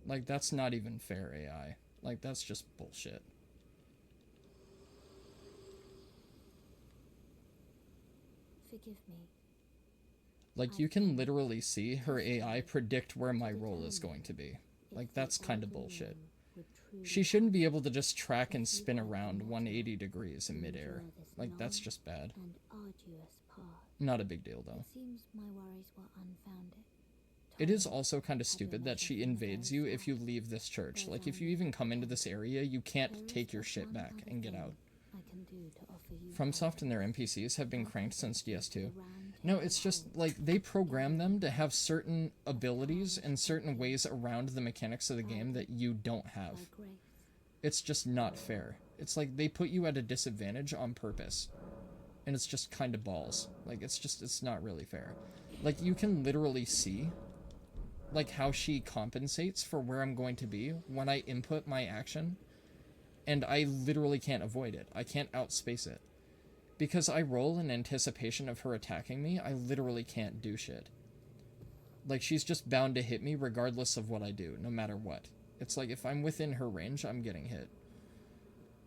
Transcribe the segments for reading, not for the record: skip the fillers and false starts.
Like, that's not even fair AI. Like, that's just bullshit. Forgive me. Like, you can literally see her AI predict where my role is going to be. Like, that's kind of bullshit. She shouldn't be able to just track and spin around 180 degrees in midair. Like, that's just bad. And arduous path. Not a big deal, though. It seems my worries were unfounded. It is also kind of stupid that she invades you if you leave this church. Like, if you even come into this area, you can't take your shit back and get out. FromSoft and their NPCs have been cranked since DS2. No, it's just, like, they program them to have certain abilities and certain ways around the mechanics of the game that you don't have. It's just not fair. It's like they put you at a disadvantage on purpose. And it's just kind of balls. Like, it's not really fair. Like, you can literally see, like, how she compensates for where I'm going to be when I input my action. And I literally can't avoid it. I can't outspace it. Because I roll in anticipation of her attacking me, I literally can't do shit. Like, she's just bound to hit me regardless of what I do, no matter what. It's like, if I'm within her range, I'm getting hit.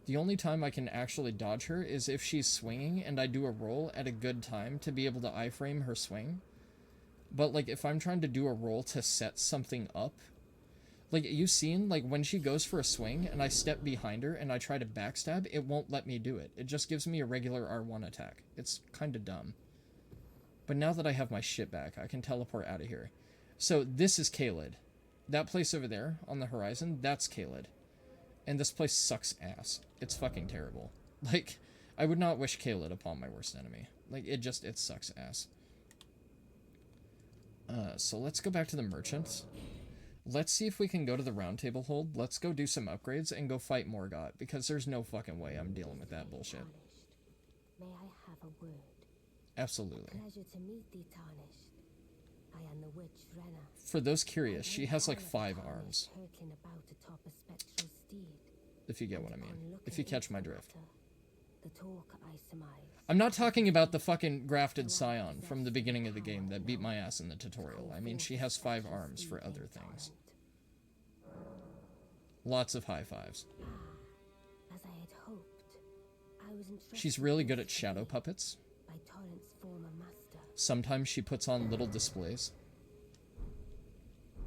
The only time I can actually dodge her is if she's swinging and I do a roll at a good time to be able to iframe her swing. But, like, if I'm trying to do a roll to set something up, like, you've seen, like, when she goes for a swing and I step behind her and I try to backstab, it won't let me do it. It just gives me a regular R1 attack. It's kind of dumb. But now that I have my shit back, I can teleport out of here. So, this is Caelid. That place over there on the horizon, that's Caelid. And this place sucks ass. It's fucking terrible. Like, I would not wish Caelid upon my worst enemy. Like, it sucks ass. So let's go back to the merchants. Let's see if we can go to the round table hold. Let's go do some upgrades and go fight Morgott, because there's no fucking way I'm dealing with that bullshit. May I have a word? Absolutely. Pleasure to meet thee, Tarnished. I am the witch Renna. For those curious, she has like 5 arms. If you get what I mean. If you catch my drift. I'm not talking about the fucking grafted scion from the beginning of the game that beat my ass in the tutorial. I mean, she has 5 arms for other things. Lots of high fives. As I had hoped, I was she's really good at shadow puppets. By Torrent's former master. Sometimes she puts on little displays.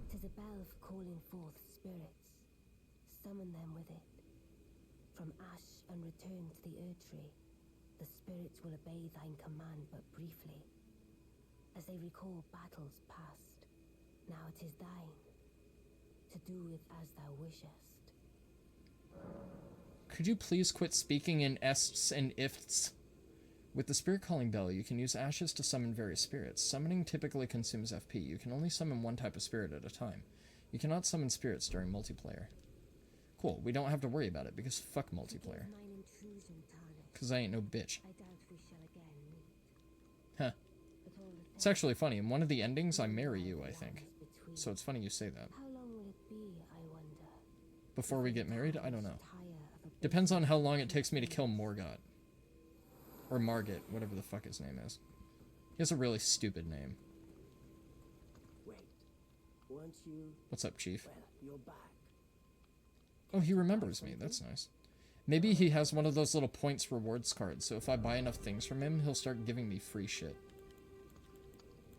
'Tis a bell for calling forth spirits. Summon them with it. From ash and return to the Erdtree. The spirits will obey thine command but briefly, as they recall battles past. Now it is thine, to do with as thou wishest. Could you please quit speaking in ests and ifs? With the spirit calling bell, you can use ashes to summon various spirits. Summoning typically consumes FP. You can only summon one type of spirit at a time. You cannot summon spirits during multiplayer. Cool, we don't have to worry about it, because fuck multiplayer. Because I ain't no bitch. Huh. It's actually funny. In one of the endings, I marry you, I think. So it's funny you say that. How long will it be, I wonder? Before we get married? I don't know. Depends on how long it takes me to kill Morgott. Or Margit, whatever the fuck his name is. He has a really stupid name. What's up, Chief? Oh, he remembers me. That's nice. Maybe he has one of those little points rewards cards, so if I buy enough things from him, he'll start giving me free shit.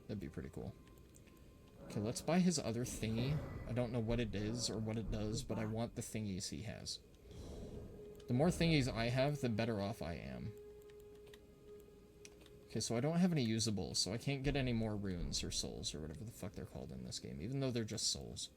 That'd be pretty cool. Okay, let's buy his other thingy. I don't know what it is or what it does, but I want the thingies he has. The more thingies I have, the better off I am. Okay, so I don't have any usables, so I can't get any more runes or souls or whatever the fuck they're called in this game, even though they're just souls.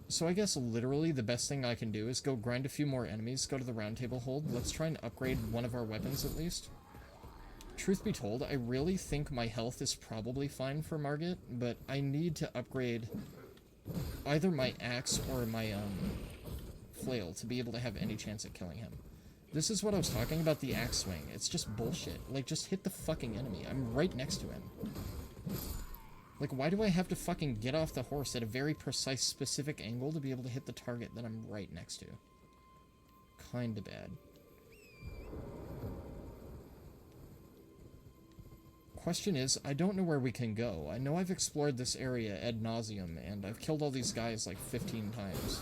So I guess literally the best thing I can do is go grind a few more enemies, go to the round table hold. Let's try and upgrade one of our weapons at least. Truth be told, I really think my health is probably fine for Margit, but I need to upgrade either my axe or my flail to be able to have any chance at killing him. This is what I was talking about, the axe swing. It's just bullshit. Like, just hit the fucking enemy. I'm right next to him. Like, why do I have to fucking get off the horse at a very precise, specific angle to be able to hit the target that I'm right next to? Kinda bad. question is, I don't know where we can go. I know I've explored this area ad nauseum, and I've killed all these guys like 15 times.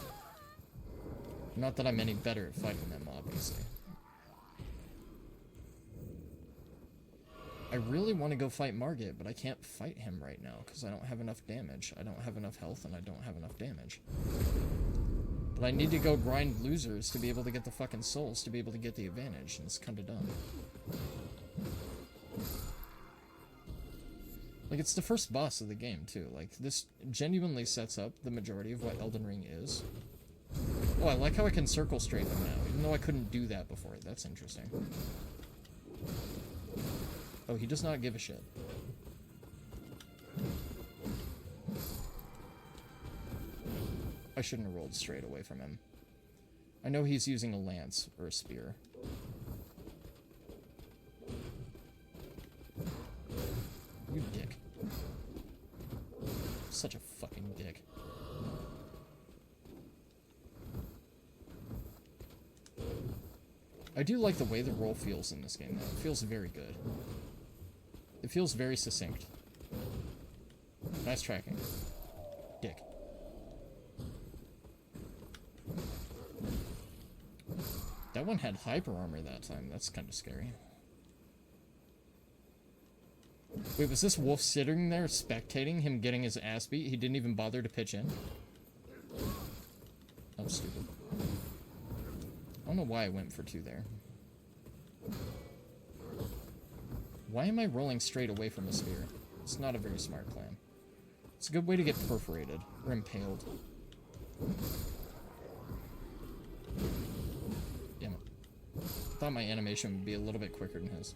Not that I'm any better at fighting them, obviously. I really want to go fight Margit, but I can't fight him right now, because I don't have enough damage. I don't have enough health, and I don't have enough damage. But I need to go grind losers to be able to get the fucking souls, to be able to get the advantage, and it's kinda dumb. Like, it's the first boss of the game, too. Like, this genuinely sets up the majority of what Elden Ring is. Oh, I like how I can circle straight them now, even though I couldn't do that before. That's interesting. Oh, he does not give a shit. I shouldn't have rolled straight away from him. I know he's using a lance or a spear. You dick. Such a fucking dick. I do like the way the roll feels in this game, though. It feels very good. It feels very succinct. Nice tracking. Dick. That one had hyper armor that time. That's kind of scary. Wait, was this wolf sitting there spectating him getting his ass beat? He didn't even bother to pitch in? That was stupid. I don't know why I went for 2 there. Why am I rolling straight away from a spear? It's not a very smart plan. It's a good way to get perforated or impaled. Damn it. Thought my animation would be a little bit quicker than his.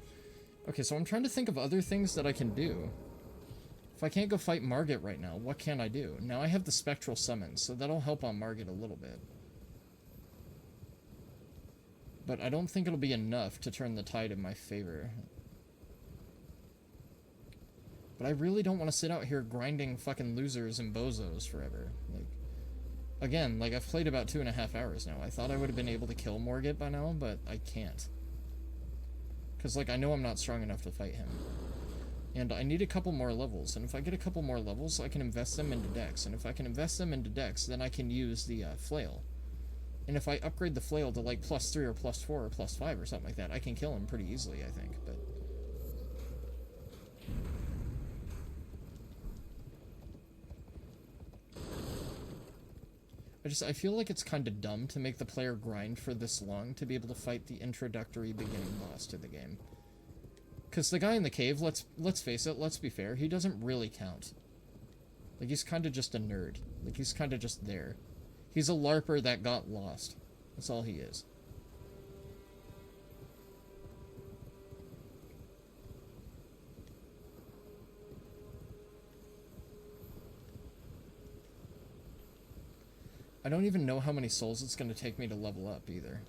Okay, so I'm trying to think of other things that I can do. If I can't go fight Margit right now, what can I do? Now I have the spectral summons, so that'll help on Margit a little bit. But I don't think it'll be enough to turn the tide in my favor. But I really don't want to sit out here grinding fucking losers and bozos forever. Like, again, like, I've played about 2.5 hours now. I thought I would have been able to kill Margit by now, but I can't. Because, like, I know I'm not strong enough to fight him. And I need a couple more levels, and if I get a couple more levels, I can invest them into Dex. And if I can invest them into Dex, then I can use the flail. And if I upgrade the flail to, like, +3 or +4 or +5 or something like that, I can kill him pretty easily, I think, but... I feel like it's kind of dumb to make the player grind for this long to be able to fight the introductory beginning boss to the game. Because the guy in the cave, let's face it, let's be fair, he doesn't really count. Like, he's kind of just a nerd. Like, he's kind of just there. He's a LARPer that got lost. That's all he is. I don't even know how many souls it's going to take me to level up, either.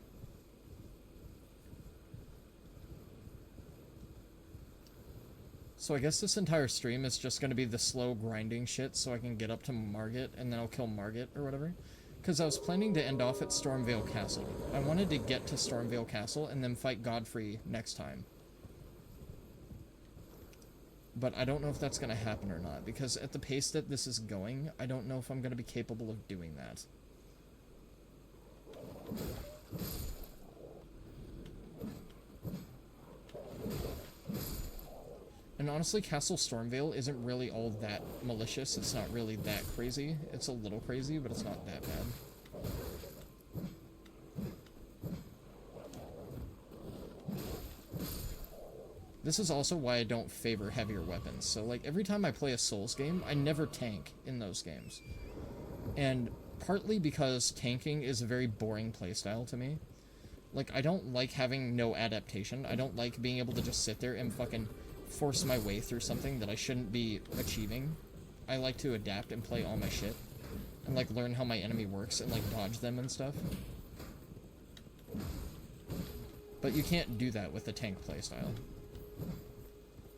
So I guess this entire stream is just going to be the slow grinding shit so I can get up to Margit, and then I'll kill Margit or whatever. Because I was planning to end off at Stormveil Castle. I wanted to get to Stormveil Castle and then fight Godfrey next time. But I don't know if that's going to happen or not, because at the pace that this is going, I don't know if I'm going to be capable of doing that. And honestly, Castle Stormveil isn't really all that malicious. It's not really that crazy. It's a little crazy, but it's not that bad. This is also why I don't favor heavier weapons. So, like, every time I play a Souls game, I never tank in those games. And partly because tanking is a very boring playstyle to me. Like, I don't like having no adaptation. I don't like being able to just sit there and fucking force my way through something that I shouldn't be achieving. I like to adapt and play all my shit. And, like, learn how my enemy works and, like, dodge them and stuff. But you can't do that with the tank playstyle.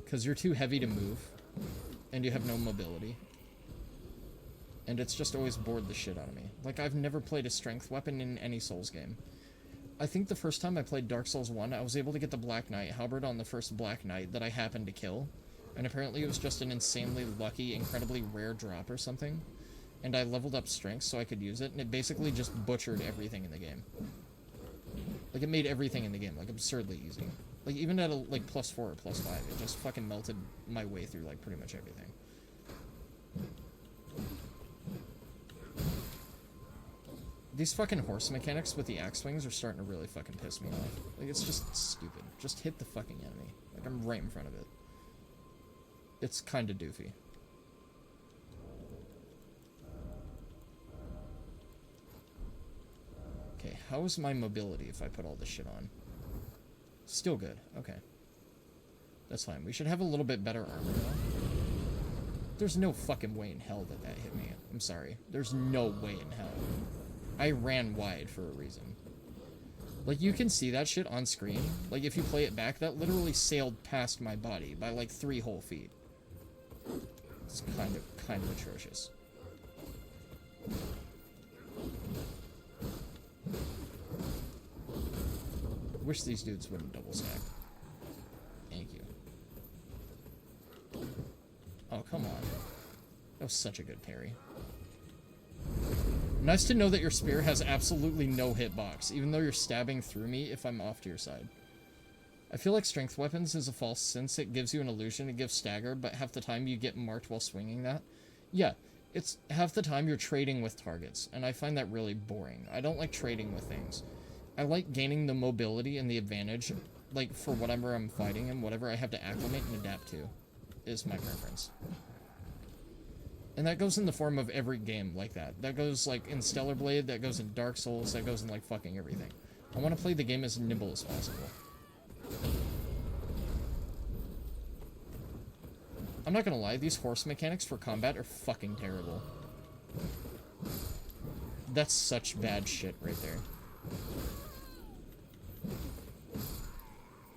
Because you're too heavy to move. And you have no mobility. And it's just always bored the shit out of me. Like, I've never played a strength weapon in any Souls game. I think the first time I played Dark Souls 1, I was able to get the Black Knight halberd on the first Black Knight that I happened to kill. And apparently it was just an insanely lucky, incredibly rare drop or something. And I leveled up strength so I could use it, and it basically just butchered everything in the game. Like, it made everything in the game, like, absurdly easy. Like, even at, like, +4 or +5, it just fucking melted my way through, like, pretty much everything. These fucking horse mechanics with the axe swings are starting to really fucking piss me off. Like, it's just stupid. Just hit the fucking enemy. Like, I'm right in front of it. It's kinda doofy. Okay, how is my mobility if I put all this shit on? Still good. Okay. That's fine. We should have a little bit better armor though. There's no fucking way in hell that that hit me. I'm sorry. There's no way in hell. I ran wide for a reason. Like, you can see that shit on screen. Like, if you play it back, that literally sailed past my body by, like, 3 whole feet. It's kind of atrocious. Wish these dudes wouldn't double stack. Thank you. Oh, come on. That was such a good parry. Nice to know that your spear has absolutely no hitbox, even though you're stabbing through me if I'm off to your side. I feel like strength weapons is a false since it gives you an illusion, it gives stagger, but half the time you get marked while swinging that. Yeah, it's half the time you're trading with targets, and I find that really boring. I don't like trading with things. I like gaining the mobility and the advantage, like, for whatever I'm fighting and whatever I have to acclimate and adapt to, is my preference. And that goes in the form of every game like that. That goes, like, in Stellar Blade, that goes in Dark Souls, that goes in, like, fucking everything. I want to play the game as nimble as possible. I'm not gonna lie, these horse mechanics for combat are fucking terrible. That's such bad shit right there.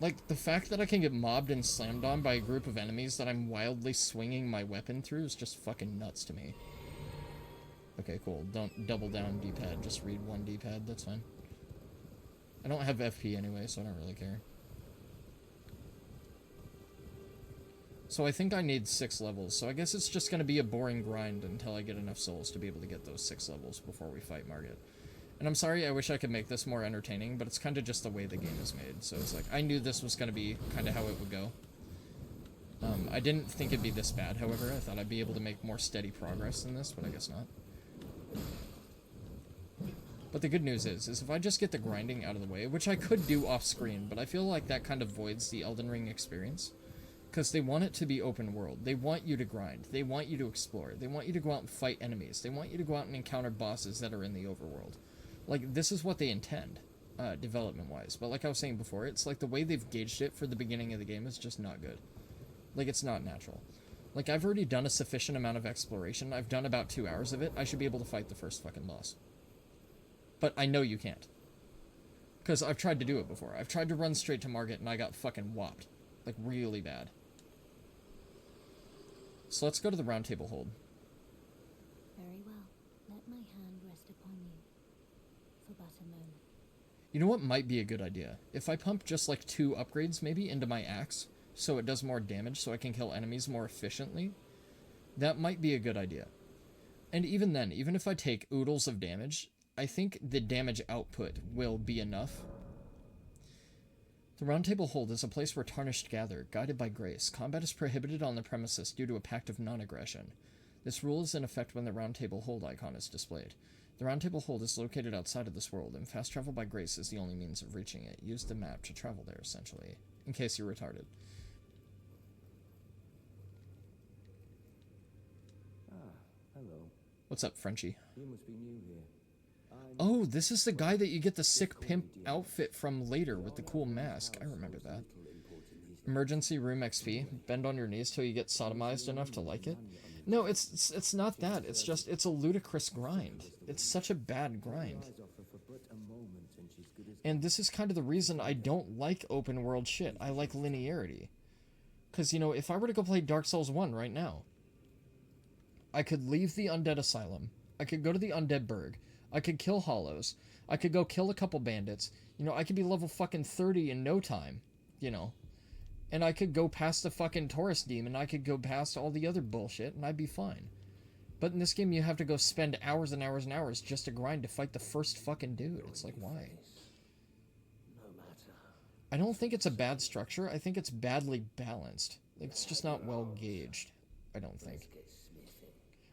Like, the fact that I can get mobbed and slammed on by a group of enemies that I'm wildly swinging my weapon through is just fucking nuts to me. Okay, cool. Don't double down D-pad. Just read one D-pad. That's fine. I don't have FP anyway, so I don't really care. So I think I need 6 levels, so I guess it's just going to be a boring grind until I get enough souls to be able to get those 6 levels before we fight Margit. And I'm sorry, I wish I could make this more entertaining, but it's kind of just the way the game is made. So it's like, I knew this was going to be kind of how it would go. I didn't think it'd be this bad, however. I thought I'd be able to make more steady progress than this, but I guess not. But the good news is if I just get the grinding out of the way, which I could do off-screen, but I feel like that kind of voids the Elden Ring experience. Because they want it to be open world. They want you to grind. They want you to explore. They want you to go out and fight enemies. They want you to go out and encounter bosses that are in the overworld. Like, this is what they intend, development-wise. But like I was saying before, it's like the way they've gauged it for the beginning of the game is just not good. Like, it's not natural. Like, I've already done a sufficient amount of exploration. I've done about 2 hours of it. I should be able to fight the first fucking boss. But I know you can't. Because I've tried to do it before. I've tried to run straight to Margit, and I got fucking whopped. Like, really bad. So let's go to the round table hold. Very well. Let my hand rest upon you for but a moment. You know what might be a good idea? If I pump just like 2 upgrades maybe into my axe, so it does more damage so I can kill enemies more efficiently, that might be a good idea. And even then, even if I take oodles of damage, I think the damage output will be enough. The Round Table Hold is a place where Tarnished gather, guided by grace. Combat is prohibited on the premises due to a pact of non-aggression. This rule is in effect when the Round Table Hold icon is displayed. The Round Table Hold is located outside of this world, and fast travel by grace is the only means of reaching it. Use the map to travel there, essentially, in case you're retarded. Ah, hello. What's up, Frenchie? You must be new here. Oh, this is the guy that you get the sick pimp outfit from later with the cool mask. I remember that. Emergency room XP. Bend on your knees till you get sodomized enough to like it. No, it's not that. It's just, it's a ludicrous grind. It's such a bad grind. And this is kind of the reason I don't like open world shit. I like linearity. Because, you know, if I were to go play Dark Souls 1 right now, I could leave the Undead Asylum. I could go to the Undead Burg. I could kill Hollows. I could go kill a couple bandits. You know, I could be level fucking 30 in no time. You know. And I could go past the fucking Taurus demon, I could go past all the other bullshit, and I'd be fine. But in this game, you have to go spend hours and hours and hours just to grind to fight the first fucking dude. It's like, why? I don't think it's a bad structure. I think it's badly balanced. Like, it's just not well gauged, I don't think.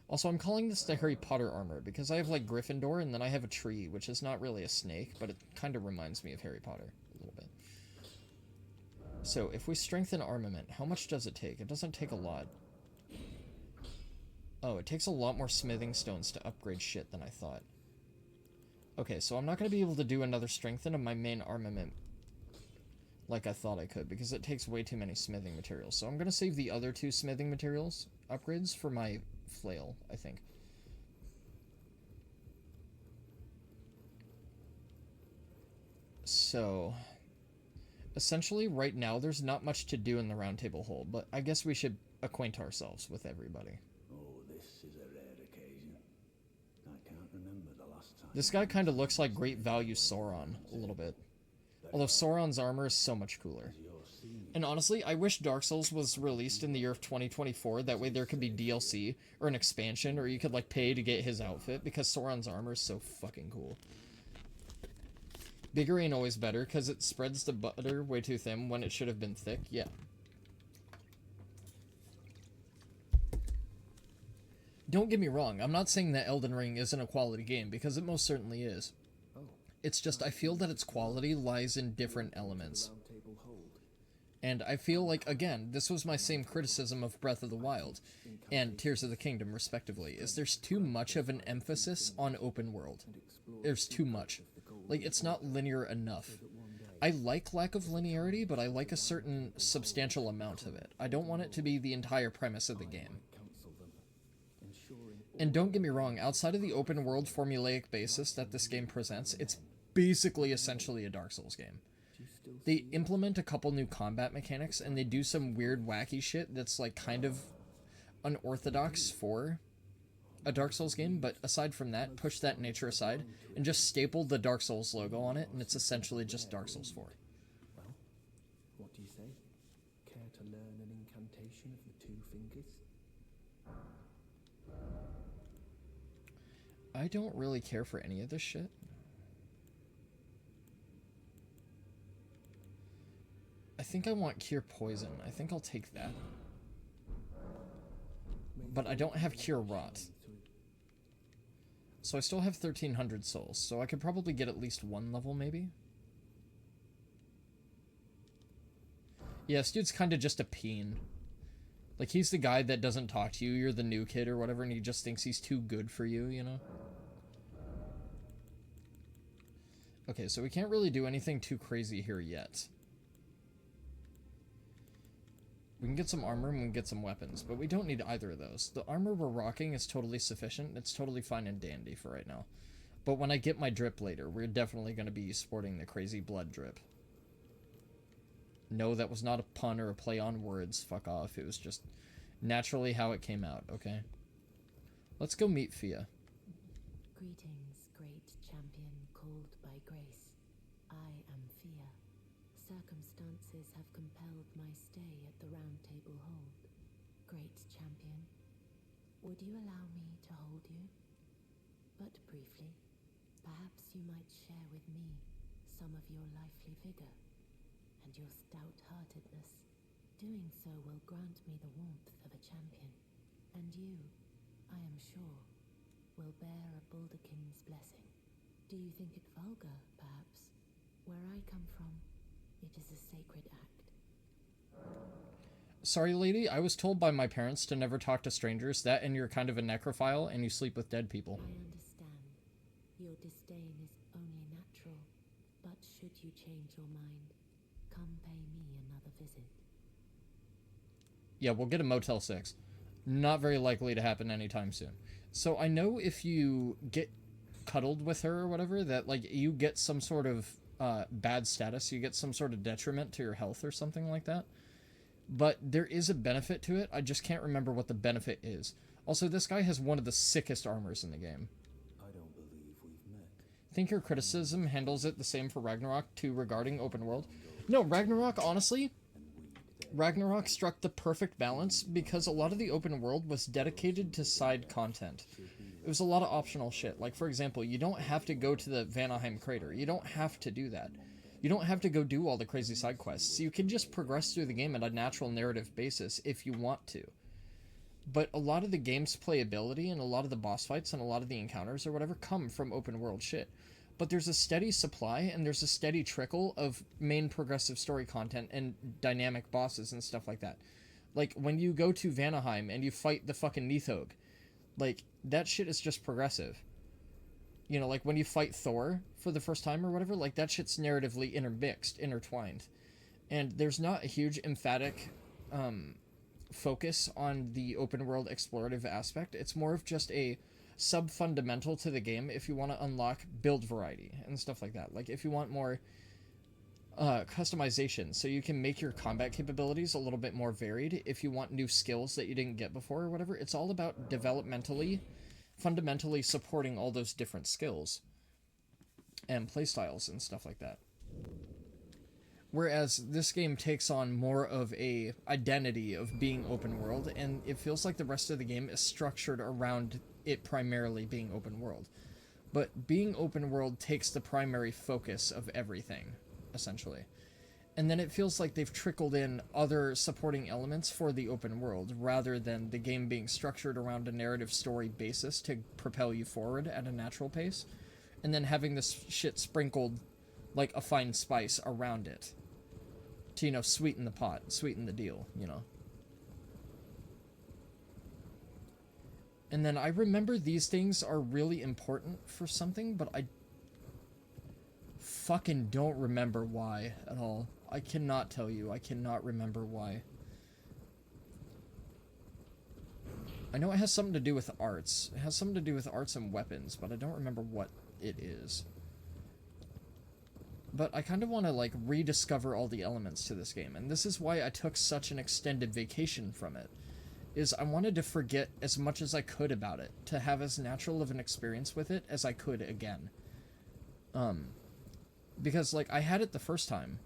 Also, I'm calling this the Harry Potter armor because I have, like, Gryffindor, and then I have a tree, which is not really a snake, but it kind of reminds me of Harry Potter a little bit. So, if we strengthen armament, how much does it take? It doesn't take a lot. Oh, it takes a lot more smithing stones to upgrade shit than I thought. Okay, so I'm not going to be able to do another strengthen of my main armament like I thought I could, because it takes way too many smithing materials. So I'm going to save the other 2 smithing materials upgrades for my flail, I think. So, essentially, right now, there's not much to do in the round table hold, but I guess we should acquaint ourselves with everybody. Oh, this is a rare occasion. I can't remember the last time. This guy kind of looks like Great Value Sauron, a little bit. Although Sauron's armor is so much cooler. And honestly, I wish Dark Souls was released in the year of 2024, that way there could be DLC, or an expansion, or you could, like, pay to get his outfit, because Sauron's armor is so fucking cool. Bigger ain't always better, because it spreads the butter way too thin when it should have been thick, yeah. Don't get me wrong, I'm not saying that Elden Ring isn't a quality game, because it most certainly is. It's just, I feel that its quality lies in different elements. And I feel like, again, this was my same criticism of Breath of the Wild and Tears of the Kingdom, respectively, is there's too much of an emphasis on open world. There's too much. Like, it's not linear enough. I like lack of linearity, but I like a certain substantial amount of it. I don't want it to be the entire premise of the game. And don't get me wrong, outside of the open world formulaic basis that this game presents, it's basically essentially a Dark Souls game. They implement a couple new combat mechanics, and they do some weird, wacky shit that's, like, kind of unorthodox for a Dark Souls game, but aside from that, push that nature aside, and just staple the Dark Souls logo on it, and it's essentially just Dark Souls 4. Well, what do you say? Care to learn an incantation of the 2 fingers? I don't really care for any of this shit. I think I want Cure Poison. I think I'll take that. But I don't have Cure Rot. So I still have 1,300 souls, so I could probably get at least 1 level, maybe? Yeah, this dude's kind of just a peen. Like, he's the guy that doesn't talk to you, you're the new kid or whatever, and he just thinks he's too good for you, you know? Okay, so we can't really do anything too crazy here yet. We can get some armor and we can get some weapons, but we don't need either of those. The armor we're rocking is totally sufficient. It's totally fine and dandy for right now. But when I get my drip later, we're definitely going to be sporting the crazy blood drip. No, that was not a pun or a play on words. Fuck off. It was just naturally how it came out, okay? Let's go meet Fia. Greetings, great champion called by grace. I am Fia. Circumstances have compelled my stay at the Round Table Hold. Great champion, would you allow me to hold you? But briefly, perhaps you might share with me some of your lively vigor and your stout-heartedness. Doing so will grant me the warmth of a champion, and you, I am sure, will bear a Baldakin's blessing. Do you think it vulgar, perhaps? Where I come from, it is a sacred act. Sorry, lady, I was told by my parents to never talk to strangers, that and you're kind of a necrophile and you sleep with dead people. I understand. Your disdain is only natural, but should you change your mind, come pay me another visit. Yeah, we'll get a Motel 6. Not very likely to happen anytime soon. So I know if you get cuddled with her or whatever, that, like, you get some sort of bad status. You get some sort of detriment to your health or something like that. But there is a benefit to it. I just can't remember what the benefit is. Also, this guy has one of the sickest armors in the game. I don't believe we've met. Think your criticism handles it the same for Ragnarok 2 regarding open world? No, Ragnarok, honestly, Ragnarok struck the perfect balance because a lot of the open world was dedicated to side content. It was a lot of optional shit. Like, for example, you don't have to go to the Vanaheim crater. You don't have to do that. You don't have to go do all the crazy side quests. You can just progress through the game at a natural narrative basis if you want to. But a lot of the game's playability and a lot of the boss fights and a lot of the encounters or whatever come from open world shit. But there's a steady supply and there's a steady trickle of main progressive story content and dynamic bosses and stuff like that. Like, when you go to Vanaheim and you fight the fucking Nithog, like, that shit is just progressive. You know, like, when you fight Thor for the first time or whatever, like, that shit's narratively intertwined. And there's not a huge emphatic focus on the open world explorative aspect. It's more of just a sub-fundamental to the game if you want to unlock build variety and stuff like that. Like, if you want more customization, so you can make your combat capabilities a little bit more varied, if you want new skills that you didn't get before or whatever, it's all about fundamentally supporting all those different skills and playstyles and stuff like that. Whereas this game takes on more of a identity of being open world, and it feels like the rest of the game is structured around it primarily being open world. But being open world takes the primary focus of everything, essentially. And then it feels like they've trickled in other supporting elements for the open world, rather than the game being structured around a narrative story basis to propel you forward at a natural pace, and then having this shit sprinkled like a fine spice around it to, you know, sweeten the pot, sweeten the deal, you know. And then I remember these things are really important for something, but I fucking don't remember why at all. I cannot tell you. I cannot remember why. I know it has something to do with arts. It has something to do with arts and weapons, but I don't remember what it is. But I kind of want to, like, rediscover all the elements to this game, and this is why I took such an extended vacation from it, is I wanted to forget as much as I could about it, to have as natural of an experience with it as I could again. Because, like, I had it the first time,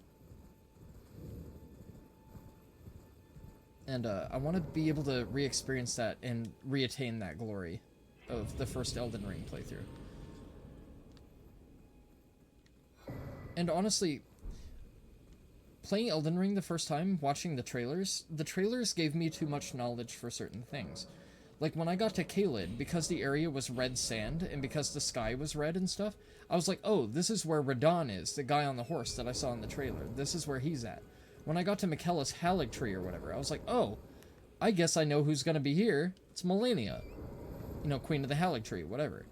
and I want to be able to re-experience that and reattain that glory of the first Elden Ring playthrough. And honestly, playing Elden Ring the first time, watching the trailers gave me too much knowledge for certain things. Like, when I got to Caelid, because the area was red sand, and because the sky was red and stuff, I was like, oh, this is where Radon is, the guy on the horse that I saw in the trailer. This is where he's at. When I got to Michaela's Erdtree or whatever, I was like, oh, I guess I know who's gonna be here. It's Melania. You know, Queen of the Erdtree, whatever.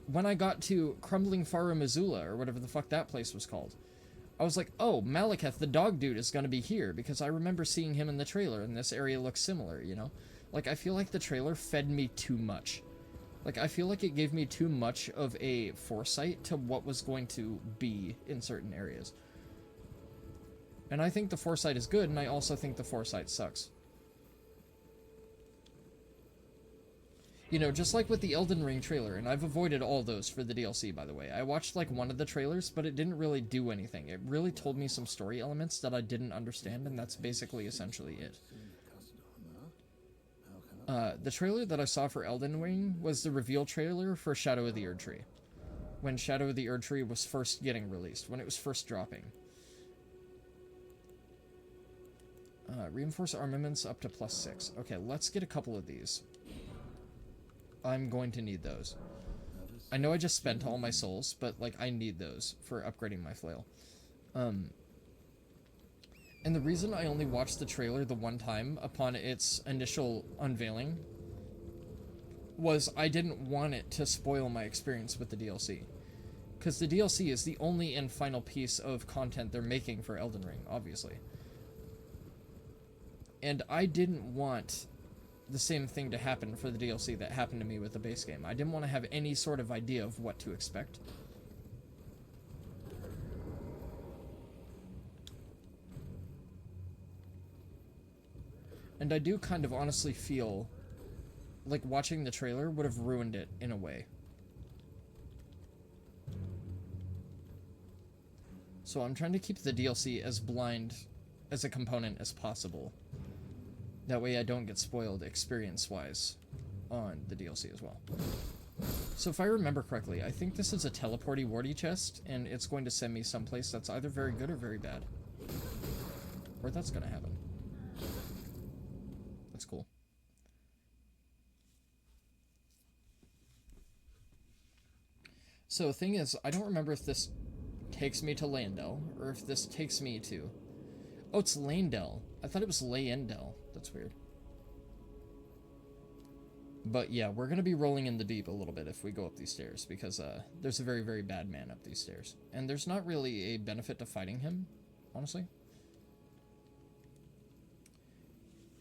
When I got to Crumbling Farum Azula, or whatever the fuck that place was called, I was like, oh, Malekith, the dog dude, is gonna be here, because I remember seeing him in the trailer, and this area looks similar, you know? Like, I feel like the trailer fed me too much. Like, I feel like it gave me too much of a foresight to what was going to be in certain areas. And I think the foresight is good, and I also think the foresight sucks. You know, just like with the Elden Ring trailer, and I've avoided all those for the DLC, by the way. I watched, like, one of the trailers, but it didn't really do anything. It really told me some story elements that I didn't understand, and that's basically essentially it. The trailer that I saw for Elden Ring was the reveal trailer for Shadow of the Erdtree. When Shadow of the Erdtree was first getting released, when it was first dropping. Reinforce armaments up to +6. Okay, let's get a couple of these. I'm going to need those. I know I just spent all my souls, but, like, I need those for upgrading my flail. And the reason I only watched the trailer the one time upon its initial unveiling was I didn't want it to spoil my experience with the DLC. Because the DLC is the only and final piece of content they're making for Elden Ring, obviously. And I didn't want the same thing to happen for the DLC that happened to me with the base game. I didn't want to have any sort of idea of what to expect. And I do kind of honestly feel like watching the trailer would have ruined it in a way. So I'm trying to keep the DLC as blind as a component as possible. That way I don't get spoiled experience-wise on the DLC as well. So if I remember correctly, I think this is a teleporty warty chest, and it's going to send me someplace that's either very good or very bad. Or that's going to happen. That's cool. So the thing is, I don't remember if this takes me to Landel, or if this takes me to... Oh, it's Landel. I thought it was Layendel. That's weird. But yeah, we're going to be rolling in the deep a little bit if we go up these stairs, because there's a very, very bad man up these stairs. And there's not really a benefit to fighting him, honestly.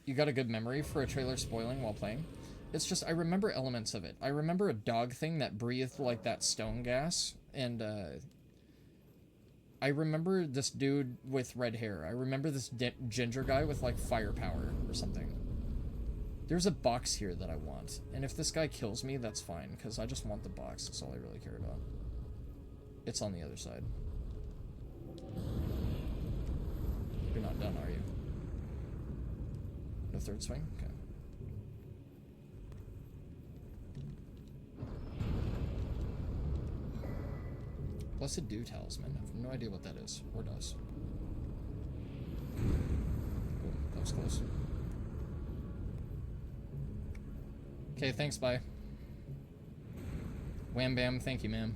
You got a good memory for a trailer spoiling while playing? It's just, I remember elements of it. I remember a dog thing that breathed like that stone gas, and I remember this dude with red hair. I remember this ginger guy with like firepower or something. There's a box here that I want, and if this guy kills me, that's fine, because I just want the box. That's all I really care about. It's on the other side. You're not done, are you? No third swing? Okay. Blessed Dew Talisman. I have no idea what that is, or does. Oh, that was close. Okay, thanks, bye. Wham bam, thank you, ma'am.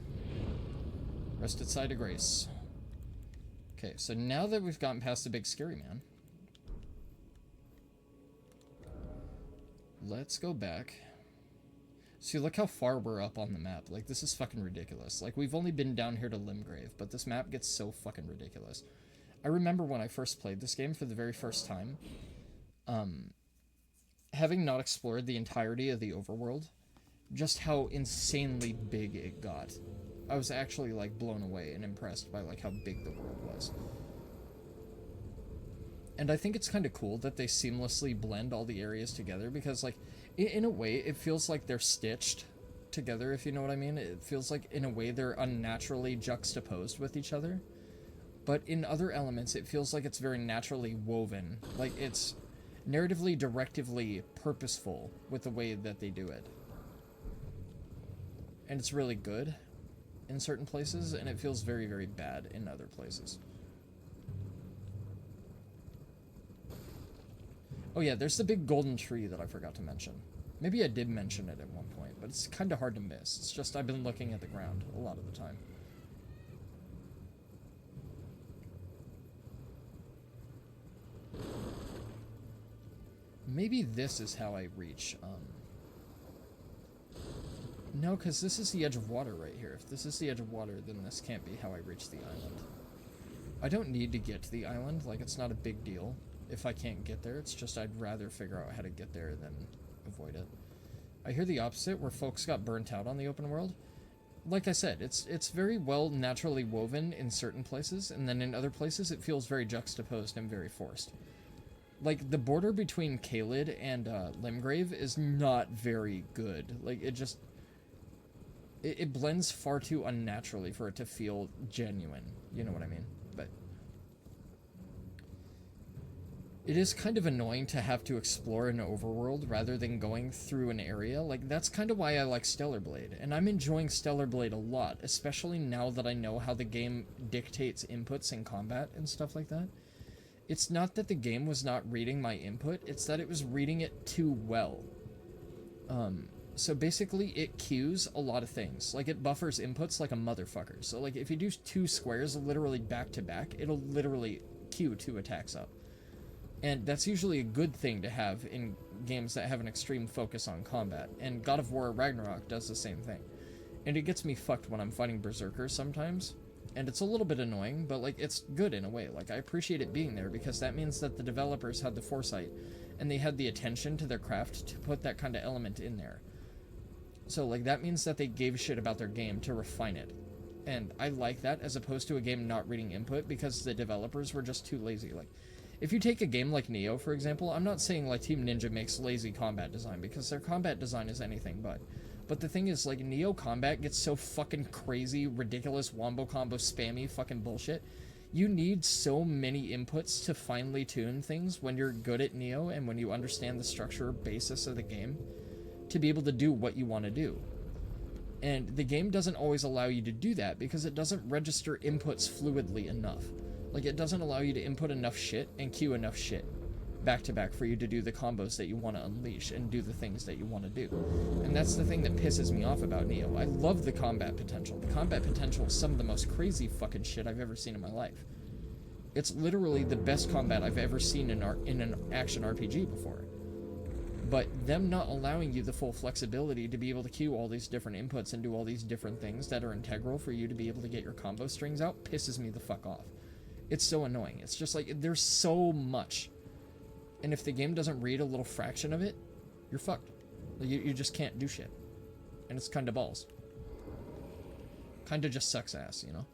Rested side of grace. Okay, so now that we've gotten past the big scary man, let's go back. See, look how far we're up on the map. Like, this is fucking ridiculous. Like, we've only been down here to Limgrave, but this map gets so fucking ridiculous. I remember when I first played this game for the very first time, having not explored the entirety of the overworld, just how insanely big it got. I was actually, like, blown away and impressed by, like, how big the world was. And I think it's kind of cool that they seamlessly blend all the areas together, because, like, in a way, it feels like they're stitched together, if you know what I mean. It feels like, in a way, they're unnaturally juxtaposed with each other. But in other elements, it feels like it's very naturally woven. Like, it's narratively, directively purposeful with the way that they do it. And it's really good in certain places, and it feels very, very bad in other places. Oh yeah, there's the big golden tree that I forgot to mention. Maybe I did mention it at one point, but it's kind of hard to miss. It's just I've been looking at the ground a lot of the time. Maybe this is how I reach, No, because this is the edge of water right here. If this is the edge of water, then this can't be how I reach the island. I don't need to get to the island, like, it's not a big deal. If I can't get there, it's just I'd rather figure out how to get there than avoid it. I hear the opposite, where folks got burnt out on the open world. Like I said, it's very well naturally woven in certain places, and then in other places it feels very juxtaposed and very forced. Like, the border between Caelid and Limgrave is not very good. Like, it blends far too unnaturally for it to feel genuine. You know what I mean? But it is kind of annoying to have to explore an overworld rather than going through an area. Like, that's kind of why I like Stellar Blade, and I'm enjoying Stellar Blade a lot, especially now that I know how the game dictates inputs in combat and stuff like that. It's not that the game was not reading my input, it's that it was reading it too well. So basically it queues a lot of things. Like, it buffers inputs like a motherfucker. So, like, if you do 2 squares literally back to back, it'll literally queue 2 attacks up. And that's usually a good thing to have in games that have an extreme focus on combat. And God of War Ragnarok does the same thing. And it gets me fucked when I'm fighting berserkers sometimes. And it's a little bit annoying, but, like, it's good in a way. Like, I appreciate it being there, because that means that the developers had the foresight and they had the attention to their craft to put that kind of element in there. So, like, that means that they gave a shit about their game to refine it. And I like that, as opposed to a game not reading input because the developers were just too lazy. Like, if you take a game like Nioh, for example, I'm not saying, like, Team Ninja makes lazy combat design, because their combat design is anything but. But the thing is, like, Nioh combat gets so fucking crazy, ridiculous, wombo combo, spammy fucking bullshit. You need so many inputs to finely tune things when you're good at Neo and when you understand the structure basis of the game to be able to do what you want to do. And the game doesn't always allow you to do that because it doesn't register inputs fluidly enough. Like, it doesn't allow you to input enough shit and queue enough shit back to back for you to do the combos that you want to unleash and do the things that you want to do. And that's the thing that pisses me off about Neo. I love the combat potential. The combat potential is some of the most crazy fucking shit I've ever seen in my life. It's literally the best combat I've ever seen in an action RPG before. But them not allowing you the full flexibility to be able to queue all these different inputs and do all these different things that are integral for you to be able to get your combo strings out pisses me the fuck off. It's so annoying. It's just like, there's so much. And if the game doesn't read a little fraction of it, you're fucked. You just can't do shit. And it's kind of balls. Kind of just sucks ass, you know?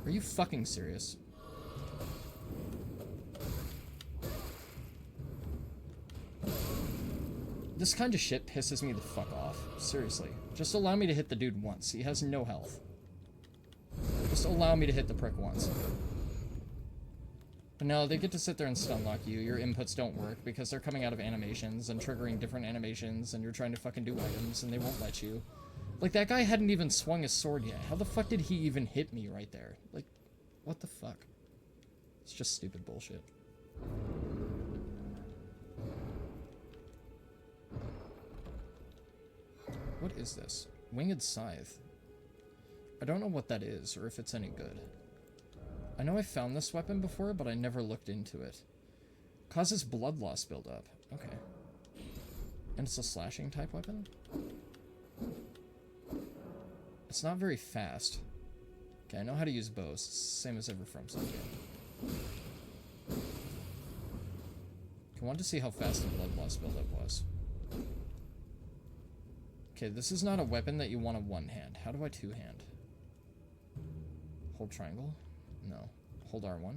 Are you fucking serious? This kind of shit pisses me the fuck off. Seriously. Just allow me to hit the dude once. He has no health. Just allow me to hit the prick once. But no, they get to sit there and stun lock you. Your inputs don't work because they're coming out of animations and triggering different animations and you're trying to fucking do items and they won't let you. Like, that guy hadn't even swung his sword yet. How the fuck did he even hit me right there? Like, what the fuck? It's just stupid bullshit. What is this? Winged Scythe. I don't know what that is, or if it's any good. I know I found this weapon before, but I never looked into it. Causes blood loss buildup. Okay. And it's a slashing type weapon? It's not very fast. Okay, I know how to use bows. Same as ever from some game. I want to see how fast the blood loss buildup was. Okay, this is not a weapon that you want to one-hand. How do I two-hand? Hold triangle? No. Hold R1?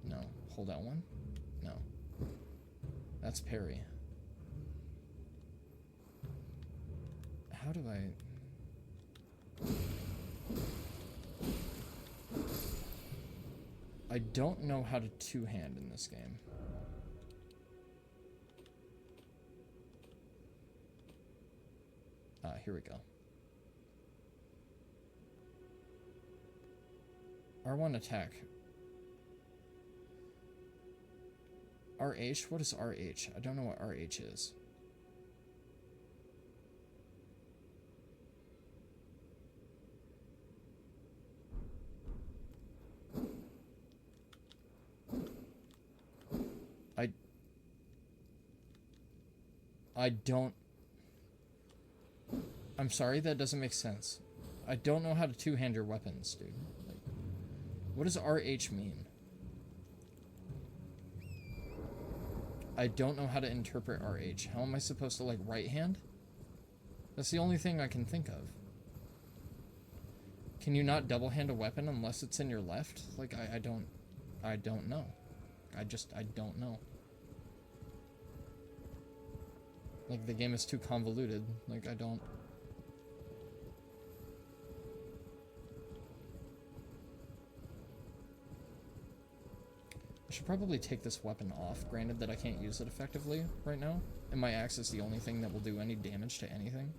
No. Hold L1? No. That's parry. How do I don't know how to two-hand in this game. Here we go. R1 attack. RH? What is RH? I don't know what RH is. I don't... I'm sorry, that doesn't make sense. I don't know how to two-hand your weapons, dude. Like, what does RH mean? I don't know how to interpret RH. How am I supposed to, like, right hand? That's the only thing I can think of. Can you not double-hand a weapon unless it's in your left? Like, I don't know. I don't know. Like, the game is too convoluted. Like, I don't... I should probably take this weapon off, granted that I can't use it effectively right now, and my axe is the only thing that will do any damage to anything.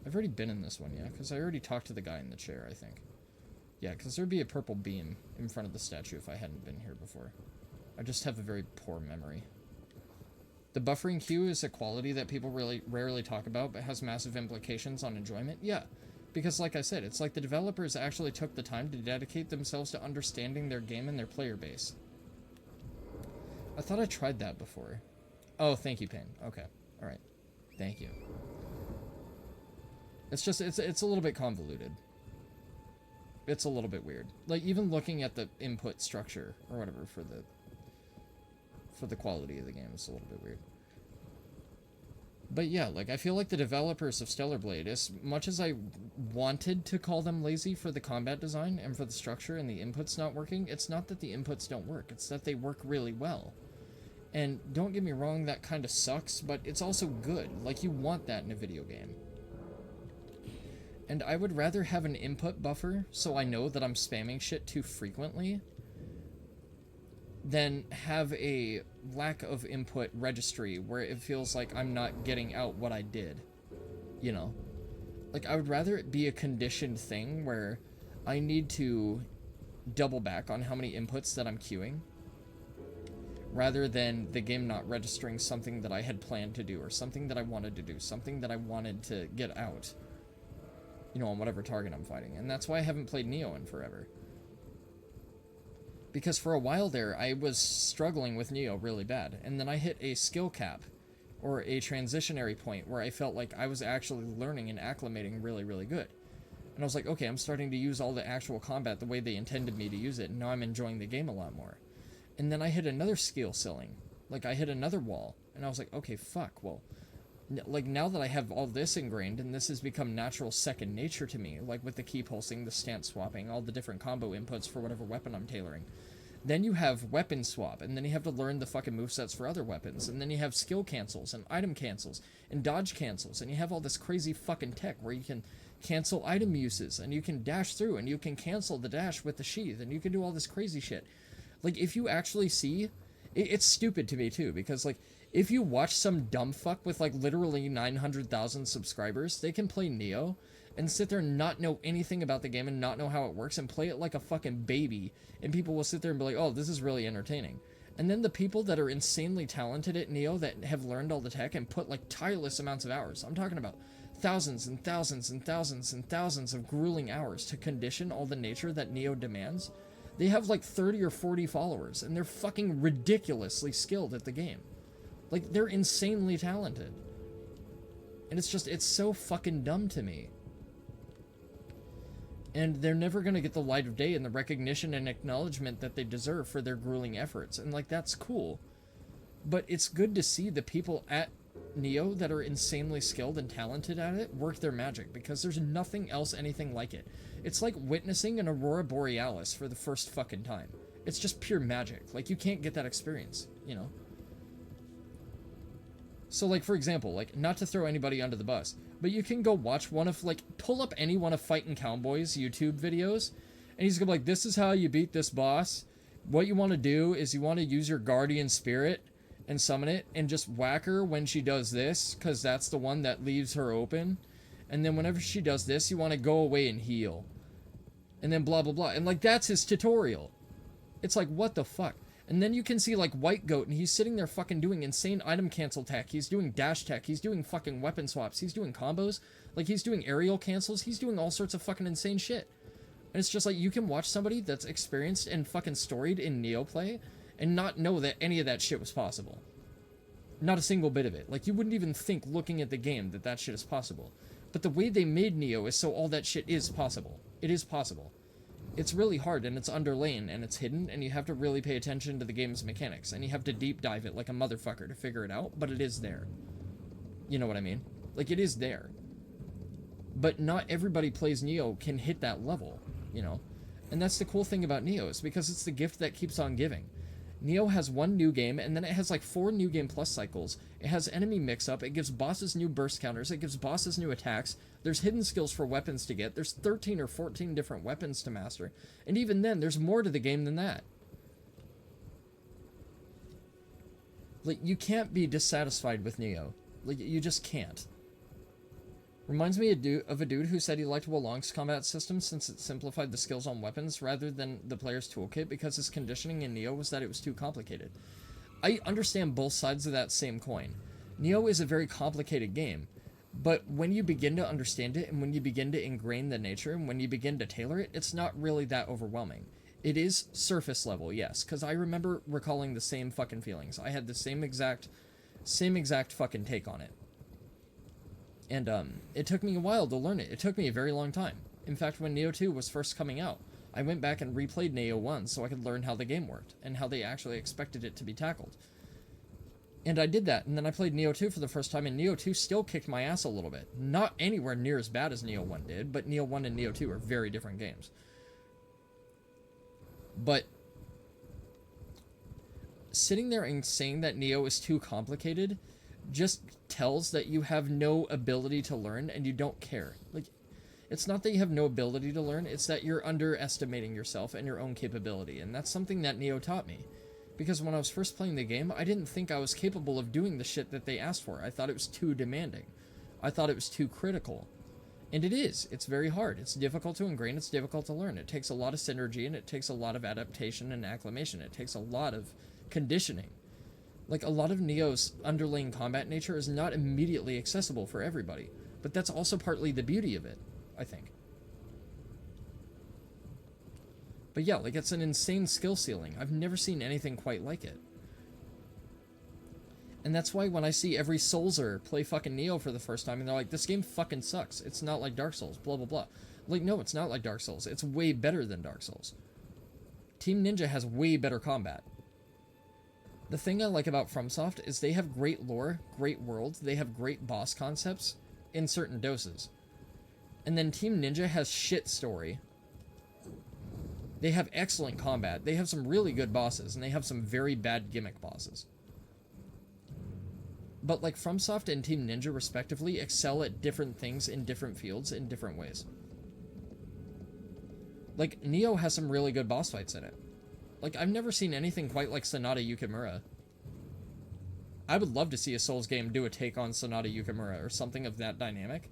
I've already been in this one, yeah, because I already talked to the guy in the chair, I think. Yeah, because there'd be a purple beam in front of the statue if I hadn't been here before. I just have a very poor memory. The buffering queue is a quality that people really rarely talk about, but has massive implications on enjoyment. Yeah, because like I said, it's like the developers actually took the time to dedicate themselves to understanding their game and their player base. I thought I tried that before. Oh, thank you, Payne. Okay, alright. Thank you. It's just, it's a little bit convoluted. It's a little bit weird. Like, even looking at the input structure, or whatever, for the quality of the game. It's a little bit weird. But yeah, like, I feel like the developers of Stellar Blade, as much as I wanted to call them lazy for the combat design and for the structure and the inputs not working, it's not that the inputs don't work, it's that they work really well. And don't get me wrong, that kind of sucks, but it's also good. Like, you want that in a video game. And I would rather have an input buffer so I know that I'm spamming shit too frequently than have a lack of input registry where it feels like I'm not getting out what I did. You know? Like, I would rather it be a conditioned thing where I need to double back on how many inputs that I'm queuing, rather than the game not registering something that I had planned to do, or something that I wanted to do, something that I wanted to get out, you know, on whatever target I'm fighting. And that's why I haven't played Nioh in forever. Because for a while there, I was struggling with Nioh really bad, and then I hit a skill cap, or a transitionary point, where I felt like I was actually learning and acclimating really, really good. And I was like, okay, I'm starting to use all the actual combat the way they intended me to use it, and now I'm enjoying the game a lot more. And then I hit another skill ceiling. Like, I hit another wall, and I was like, okay, fuck, well, like, now that I have all this ingrained, and this has become natural second nature to me, like with the key pulsing, the stance swapping, all the different combo inputs for whatever weapon I'm tailoring. Then you have weapon swap, and then you have to learn the fucking movesets for other weapons, and then you have skill cancels, and item cancels, and dodge cancels, and you have all this crazy fucking tech where you can cancel item uses, and you can dash through, and you can cancel the dash with the sheath, and you can do all this crazy shit. Like, if you actually see, it's stupid to me too, because, like, if you watch some dumb fuck with, like, literally 900,000 subscribers, they can play Nioh and sit there and not know anything about the game and not know how it works and play it like a fucking baby, and people will sit there and be like, oh, this is really entertaining. And then the people that are insanely talented at Nioh that have learned all the tech and put, like, tireless amounts of hours, I'm talking about thousands and thousands and thousands and thousands of grueling hours to condition all the nature that Nioh demands, they have like 30 or 40 followers, and they're fucking ridiculously skilled at the game. Like, they're insanely talented. And it's just, it's so fucking dumb to me. And they're never gonna get the light of day and the recognition and acknowledgement that they deserve for their grueling efforts. And, like, that's cool. But it's good to see the people at Nioh that are insanely skilled and talented at it work their magic, because there's nothing else anything like it. It's like witnessing an aurora borealis for the first fucking time. It's just pure magic. Like, you can't get that experience, you know? So, like, for example, like, not to throw anybody under the bus, but you can go watch one of, like, pull up any one of Fightin' Cowboy's YouTube videos, and he's gonna be like, this is how you beat this boss. What you want to do is you want to use your guardian spirit and summon it, and just whack her when she does this, because that's the one that leaves her open. And then whenever she does this, you want to go away and heal. And then blah, blah, blah. And, like, that's his tutorial. It's like, what the fuck? And then you can see, like, White Goat, and he's sitting there fucking doing insane item cancel tech. He's doing dash tech. He's doing fucking weapon swaps. He's doing combos. Like, he's doing aerial cancels. He's doing all sorts of fucking insane shit. And it's just like, you can watch somebody that's experienced and fucking storied in Nioh play and not know that any of that shit was possible. Not a single bit of it. Like, you wouldn't even think, looking at the game, that that shit is possible. But the way they made Nioh is so all that shit is possible. It is possible. It's really hard, and it's underlain, and it's hidden, and you have to really pay attention to the game's mechanics, and you have to deep dive it like a motherfucker to figure it out, but it is there. You know what I mean? Like, it is there. But not everybody plays Nioh can hit that level, you know? And that's the cool thing about Nioh, is because it's the gift that keeps on giving. Nioh has one new game, and then it has like 4 new game plus cycles. It has enemy mix-up, it gives bosses new burst counters, it gives bosses new attacks, there's hidden skills for weapons to get, there's 13 or 14 different weapons to master, and even then, there's more to the game than that. Like, you can't be dissatisfied with Nioh. Like, you just can't. Reminds me of a dude who said he liked Wolong's combat system since it simplified the skills on weapons rather than the player's toolkit, because his conditioning in Nioh was that it was too complicated. I understand both sides of that same coin. Nioh is a very complicated game, but when you begin to understand it and when you begin to ingrain the nature and when you begin to tailor it, it's not really that overwhelming. It is surface level, yes, because I remember recalling the same fucking feelings. I had the same exact fucking take on it. And it took me a while to learn it. It took me a very long time. In fact, when Nioh 2 was first coming out, I went back and replayed Nioh 1 so I could learn how the game worked and how they actually expected it to be tackled. And I did that, and then I played Neo 2 for the first time, and Neo 2 still kicked my ass a little bit. Not anywhere near as bad as Neo 1 did, but Neo 1 and Neo 2 are very different games. But sitting there and saying that Neo is too complicated just tells that you have no ability to learn and you don't care. Like, it's not that you have no ability to learn, it's that you're underestimating yourself and your own capability, and that's something that Neo taught me. Because when I was first playing the game, I didn't think I was capable of doing the shit that they asked for. I thought it was too demanding. I thought it was too critical. And it is. It's very hard. It's difficult to ingrain. It's difficult to learn. It takes a lot of synergy, and it takes a lot of adaptation and acclimation. It takes a lot of conditioning. Like, a lot of Neo's underlying combat nature is not immediately accessible for everybody. But that's also partly the beauty of it, I think. But yeah, like, it's an insane skill ceiling. I've never seen anything quite like it. And that's why when I see every Soulser play fucking Neo for the first time, and they're like, this game fucking sucks. It's not like Dark Souls, blah, blah, blah. Like, no, it's not like Dark Souls. It's way better than Dark Souls. Team Ninja has way better combat. The thing I like about FromSoft is they have great lore, great worlds, they have great boss concepts in certain doses. And then Team Ninja has shit story. They have excellent combat. They have some really good bosses, and they have some very bad gimmick bosses. But like FromSoft and Team Ninja respectively excel at different things in different fields in different ways. Like, Neo has some really good boss fights in it. Like, I've never seen anything quite like Sonata Yukimura. I would love to see a Souls game do a take on Sonata Yukimura or something of that dynamic.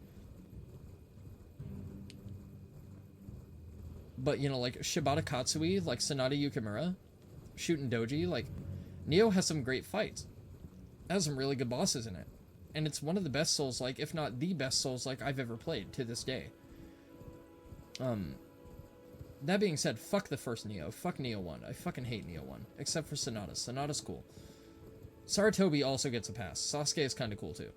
But, you know, like, Shibata Katsui, like Sonata Yukimura, Shootin' Doji, like, Neo has some great fights. It has some really good bosses in it. And it's one of the best Souls-like, if not the best Souls-like I've ever played to this day. That being said, fuck the first Neo. Fuck Neo 1. I fucking hate Neo 1. Except for Sonata. Sonata's cool. Saratobi also gets a pass. Sasuke is kind of cool, too.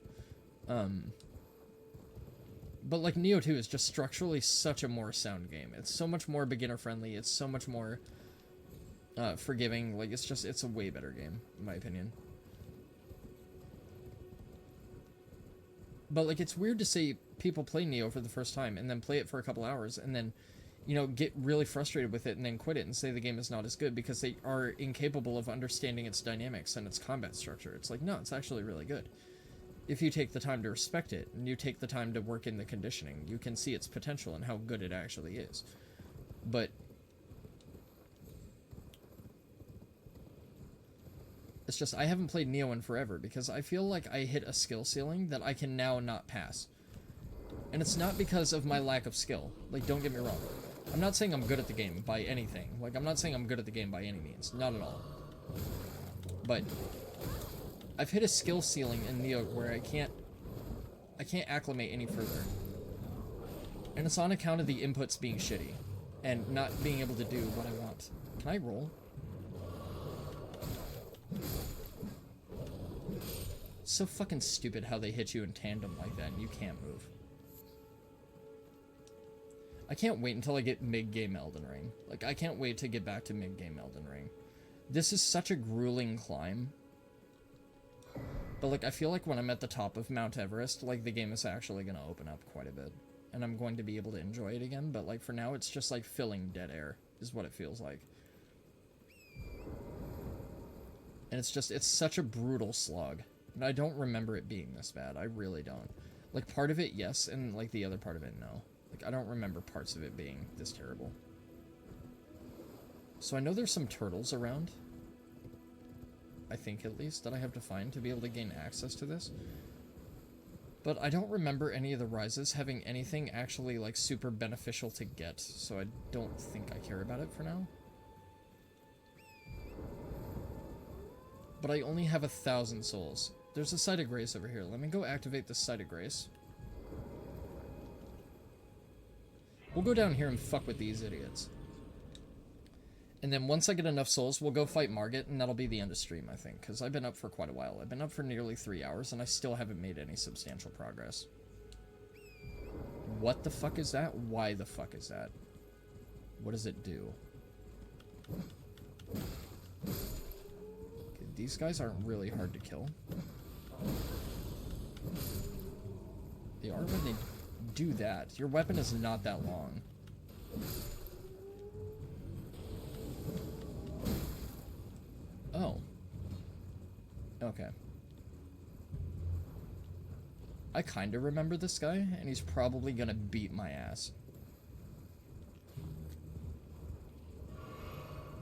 But, like, Neo 2 is just structurally such a more sound game. It's so much more beginner-friendly. It's so much more forgiving. Like, it's a way better game, in my opinion. But, like, it's weird to see people play Neo for the first time and then play it for a couple hours and then, you know, get really frustrated with it and then quit it and say the game is not as good because they are incapable of understanding its dynamics and its combat structure. It's like, no, it's actually really good. If you take the time to respect it and you take the time to work in the conditioning, you can see its potential and how good it actually is. But it's just, I haven't played Neo in forever because I feel like I hit a skill ceiling that I can now not pass. And it's not because of my lack of skill. Like, don't get me wrong. I'm not saying I'm good at the game by anything. Like, I'm not saying I'm good at the game by any means. Not at all. But I've hit a skill ceiling in Neo where I can't acclimate any further. And it's on account of the inputs being shitty and not being able to do what I want. Can I roll? It's so fucking stupid how they hit you in tandem like that and you can't move. I can't wait until I get mid-game Elden Ring. Like, I can't wait to get back to mid-game Elden Ring. This is such a grueling climb. But, like, I feel like when I'm at the top of Mount Everest, like, the game is actually going to open up quite a bit. And I'm going to be able to enjoy it again, but, like, for now, it's just, like, filling dead air, is what it feels like. And it's just, it's such a brutal slog. And I don't remember it being this bad. I really don't. Like, part of it, yes, and, like, the other part of it, no. Like, I don't remember parts of it being this terrible. So I know there's some turtles around. I think, at least, that I have to find to be able to gain access to this. But I don't remember any of the rises having anything actually, like, super beneficial to get. So I don't think I care about it for now. But I only have 1,000 souls. There's a Site of Grace over here. Let me go activate the Site of Grace. We'll go down here and fuck with these idiots. And then once I get enough souls, we'll go fight Margit, and that'll be the end of stream, I think. Because I've been up for quite a while. I've been up for nearly 3 hours, and I still haven't made any substantial progress. What the fuck is that? Why the fuck is that? What does it do? Okay, these guys aren't really hard to kill. They are when they do that. Your weapon is not that long. Oh. Okay. I kinda remember this guy, and he's probably gonna beat my ass.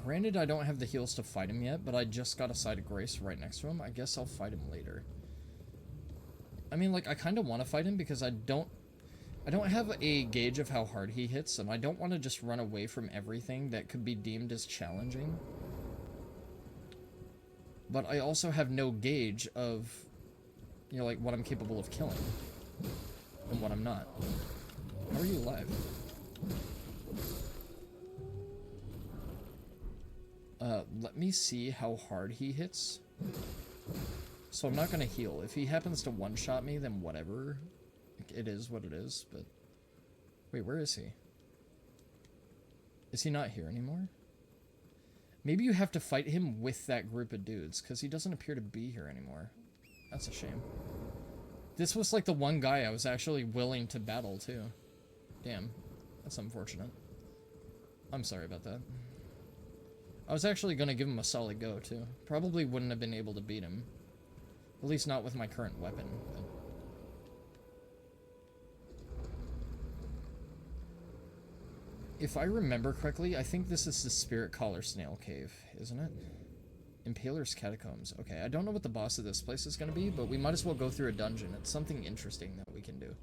Granted, I don't have the heals to fight him yet, but I just got a Side of Grace right next to him. I guess I'll fight him later. I mean, like, I kinda wanna fight him because I don't have a gauge of how hard he hits, and I don't want to just run away from everything that could be deemed as challenging. But I also have no gauge of, you know, like, what I'm capable of killing and what I'm not. How are you alive? Let me see how hard he hits. So I'm not gonna heal. If he happens to one-shot me, then whatever. It is what it is, but... Wait, where is he? Is he not here anymore? Maybe you have to fight him with that group of dudes, because he doesn't appear to be here anymore. That's a shame. This was like the one guy I was actually willing to battle, too. Damn. That's unfortunate. I'm sorry about that. I was actually going to give him a solid go, too. Probably wouldn't have been able to beat him. At least not with my current weapon. But... If I remember correctly, I think this is the Spirit Collar Snail Cave, isn't it? Impaler's Catacombs. Okay, I don't know what the boss of this place is going to be, but we might as well go through a dungeon. It's something interesting that we can do.